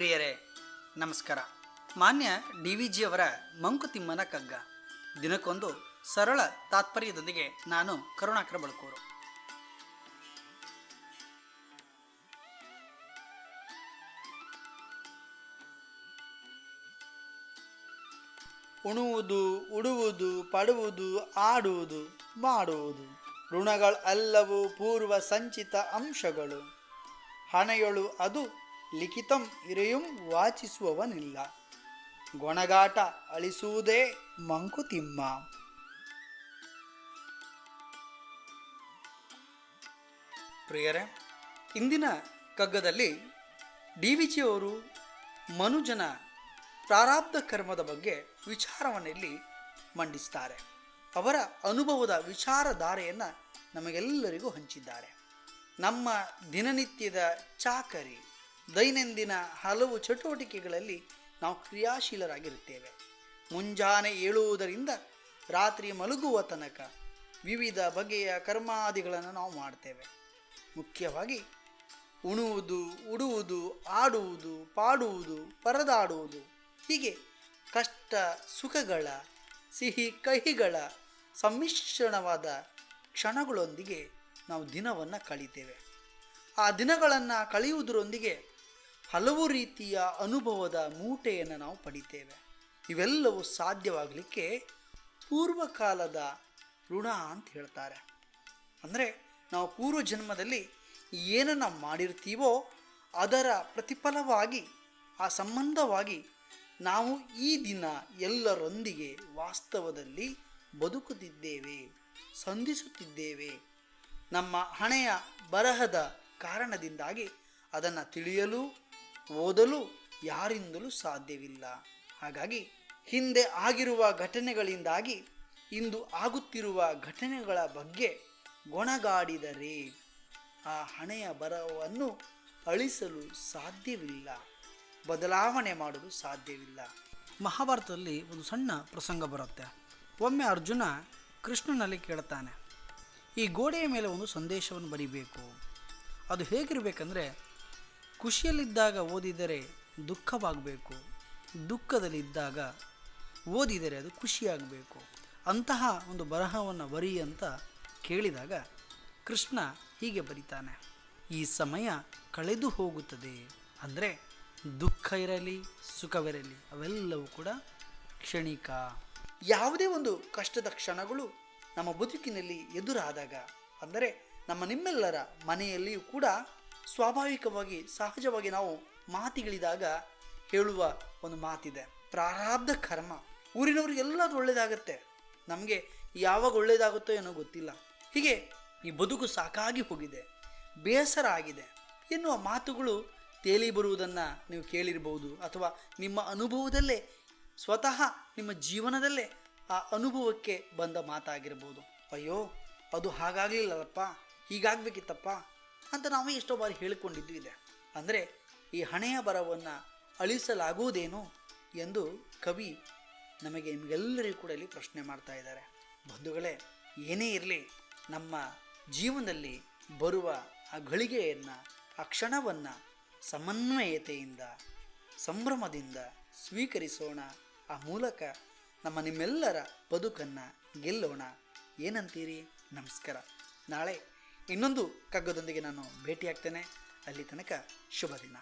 ಪ್ರಿಯರೇ ನಮಸ್ಕಾರ. ಮಾನ್ಯ DVG ಅವರ ಮಂಕುತಿಮ್ಮನ ಕಗ್ಗ ದಿನಕ್ಕೊಂದು ಸರಳ ತಾತ್ಪರ್ಯದೊಂದಿಗೆ ನಾನು ಕರುಣಾಕರ ಬಳಕೂರು. ಉಣುವುದು, ಉಡುವುದು, ಪಡುವುದು, ಆಡುವುದು, ಮಾಡುವುದು ಋಣಗಳಲ್ಲವೂ ಪೂರ್ವ ಸಂಚಿತ ಅಂಶಗಳು. ಹಣೆಯೊಳು ಅದು ಲಿಖಿತಂ ಇರೆಯುಂ ವಾಚಿಸುವವನಿಲ್ಲ. ಗೊಣಗಾಟ ಅಳಿಸುವುದೇ ಮಂಕುತಿಮ್ಮ. ಪ್ರಿಯರೇ, ಇಂದಿನ ಕಗ್ಗದಲ್ಲಿ DVG ಅವರು ಮನುಜನ ಪ್ರಾರಬ್ಧ ಕರ್ಮದ ಬಗ್ಗೆ ವಿಚಾರವನ್ನಿಲ್ಲಿ ಮಂಡಿಸ್ತಾರೆ. ಅವರ ಅನುಭವದ ವಿಚಾರಧಾರೆಯನ್ನು ನಮಗೆಲ್ಲರಿಗೂ ಹಂಚಿದ್ದಾರೆ. ನಮ್ಮ ದಿನನಿತ್ಯದ ಚಾಕರಿ, ದೈನಂದಿನ ಹಲವು ಚಟುವಟಿಕೆಗಳಲ್ಲಿ ನಾವು ಕ್ರಿಯಾಶೀಲರಾಗಿರುತ್ತೇವೆ. ಮುಂಜಾನೆ ಏಳುವುದರಿಂದ ರಾತ್ರಿ ಮಲಗುವ ತನಕ ವಿವಿಧ ಬಗೆಯ ಕರ್ಮಾದಿಗಳನ್ನು ನಾವು ಮಾಡ್ತೇವೆ. ಮುಖ್ಯವಾಗಿ ಉಣುವುದು, ಉಡುವುದು, ಆಡುವುದು, ಪಾಡುವುದು, ಪರದಾಡುವುದು ಹೀಗೆ ಕಷ್ಟ ಸುಖಗಳ, ಸಿಹಿ ಕಹಿಗಳ ಸಮ್ಮಿಶ್ರಣವಾದ ಕ್ಷಣಗಳೊಂದಿಗೆ ನಾವು ದಿನವನ್ನು ಕಳೀತೇವೆ. ಆ ದಿನಗಳನ್ನು ಕಳೆಯುವುದರೊಂದಿಗೆ ಹಲವು ರೀತಿಯ ಅನುಭವದ ಮೂಟೆಯನ್ನು ನಾವು ಪಡಿತೇವೆ. ಇವೆಲ್ಲವೂ ಸಾಧ್ಯವಾಗಲಿಕ್ಕೆ ಪೂರ್ವಕಾಲದ ಋಣ ಅಂತ ಹೇಳ್ತಾರೆ. ಅಂದರೆ ನಾವು ಪೂರ್ವ ಜನ್ಮದಲ್ಲಿ ಏನನ್ನು ಮಾಡಿರ್ತೀವೋ ಅದರ ಪ್ರತಿಫಲವಾಗಿ, ಆ ಸಂಬಂಧವಾಗಿ ನಾವು ಈ ದಿನ ಎಲ್ಲರೊಂದಿಗೆ ವಾಸ್ತವದಲ್ಲಿ ಬದುಕುತ್ತಿದ್ದೇವೆ, ಸಂಧಿಸುತ್ತಿದ್ದೇವೆ. ನಮ್ಮ ಹಣೆಯ ಬರಹದ ಕಾರಣದಿಂದಾಗಿ ಅದನ್ನು ತಿಳಿಯಲು, ಓದಲು ಯಾರಿಂದಲೂ ಸಾಧ್ಯವಿಲ್ಲ. ಹಾಗಾಗಿ ಹಿಂದೆ ಆಗಿರುವ ಘಟನೆಗಳಿಂದಾಗಿ ಇಂದು ಆಗುತ್ತಿರುವ ಘಟನೆಗಳ ಬಗ್ಗೆ ಗೊಣಗಾಡಿದರೆ ಆ ಹಣೆಯ ಬರಹವನ್ನು ಅಳಿಸಲು ಸಾಧ್ಯವಿಲ್ಲ, ಬದಲಾವಣೆ ಮಾಡಲು ಸಾಧ್ಯವಿಲ್ಲ. ಮಹಾಭಾರತದಲ್ಲಿ ಒಂದು ಸಣ್ಣ ಪ್ರಸಂಗ ಬರುತ್ತೆ. ಒಮ್ಮೆ ಅರ್ಜುನ ಕೃಷ್ಣನಲ್ಲಿ ಕೇಳ್ತಾನೆ, ಈ ಗೋಡೆಯ ಮೇಲೆ ಒಂದು ಸಂದೇಶವನ್ನು ಬರೀಬೇಕು. ಅದು ಹೇಗಿರಬೇಕಂದ್ರೆ, ಖುಷಿಯಲ್ಲಿದ್ದಾಗ ಓದಿದರೆ ದುಃಖವಾಗಬೇಕು, ದುಃಖದಲ್ಲಿದ್ದಾಗ ಓದಿದರೆ ಅದು ಖುಷಿಯಾಗಬೇಕು. ಅಂತಹ ಒಂದು ಬರಹವನ್ನು ಬರೀ ಅಂತ ಕೇಳಿದಾಗ ಕೃಷ್ಣ ಹೀಗೆ ಬರೀತಾನೆ, ಈ ಸಮಯ ಕಳೆದು ಹೋಗುತ್ತದೆ. ಅಂದರೆ ದುಃಖ ಇರಲಿ, ಸುಖವಿರಲಿ, ಅವೆಲ್ಲವೂ ಕೂಡ ಕ್ಷಣಿಕ. ಯಾವುದೇ ಒಂದು ಕಷ್ಟದ ಕ್ಷಣಗಳು ನಮ್ಮ ಬದುಕಿನಲ್ಲಿ ಎದುರಾದಾಗ, ಅಂದರೆ ನಿಮ್ಮೆಲ್ಲರ ಮನೆಯಲ್ಲಿಯೂ ಕೂಡ ಸ್ವಾಭಾವಿಕವಾಗಿ, ಸಹಜವಾಗಿ ನಾವು ಮಾತಿಗಳಿದಾಗ ಹೇಳುವ ಒಂದು ಮಾತಿದೆ, ಪ್ರಾರಬ್ಧ ಕರ್ಮ. ಊರಿನವ್ರಿಗೆಲ್ಲದು ಒಳ್ಳೆಯದಾಗತ್ತೆ, ನಮಗೆ ಯಾವಾಗ ಒಳ್ಳೆಯದಾಗುತ್ತೋ ಏನೋ ಗೊತ್ತಿಲ್ಲ. ಹೀಗೆ ಈ ಬದುಕು ಸಾಕಾಗಿ ಹೋಗಿದೆ, ಬೇಸರ ಆಗಿದೆ ಎನ್ನುವ ಮಾತುಗಳು ತೇಲಿ ಬರುವುದನ್ನು ನೀವು ಕೇಳಿರ್ಬೋದು. ಅಥವಾ ನಿಮ್ಮ ಅನುಭವದಲ್ಲೇ, ಸ್ವತಃ ನಿಮ್ಮ ಜೀವನದಲ್ಲೇ ಆ ಅನುಭವಕ್ಕೆ ಬಂದ ಮಾತಾಗಿರ್ಬೋದು. ಅಯ್ಯೋ ಅದು ಹಾಗಾಗಲಿಲ್ಲಪ್ಪ, ಹೀಗಾಗಬೇಕಿತ್ತಪ್ಪ ಅಂತ ನಾವು ಎಷ್ಟೋ ಬಾರಿ ಹೇಳಿಕೊಂಡಿದ್ದು ಇದೆ. ಅಂದರೆ ಈ ಹಣೆಯ ಬರವನ್ನು ಅಳಿಸಲಾಗುವುದೇನೋ ಎಂದು ಕವಿ ನಿಮಗೆಲ್ಲರಿಗೂ ಕೂಡ ಇಲ್ಲಿ ಪ್ರಶ್ನೆ ಮಾಡ್ತಾ ಇದ್ದಾರೆ. ಬಂಧುಗಳೇ, ಏನೇ ಇರಲಿ, ನಮ್ಮ ಜೀವನದಲ್ಲಿ ಬರುವ ಆ ಗಳಿಗೆಯನ್ನು, ಆ ಕ್ಷಣವನ್ನು ಸಮನ್ವಯತೆಯಿಂದ, ಸಂಭ್ರಮದಿಂದ ಸ್ವೀಕರಿಸೋಣ. ಆ ಮೂಲಕ ನಿಮ್ಮೆಲ್ಲರ ಬದುಕನ್ನು ಗೆಲ್ಲೋಣ. ಏನಂತೀರಿ? ನಮಸ್ಕಾರ. ನಾಳೆ ಇನ್ನೊಂದು ಕಗ್ಗದೊಂದಿಗೆ ನಾನು ಭೇಟಿಯಾಗ್ತೇನೆ. ಅಲ್ಲಿ ತನಕ ಶುಭ ದಿನ.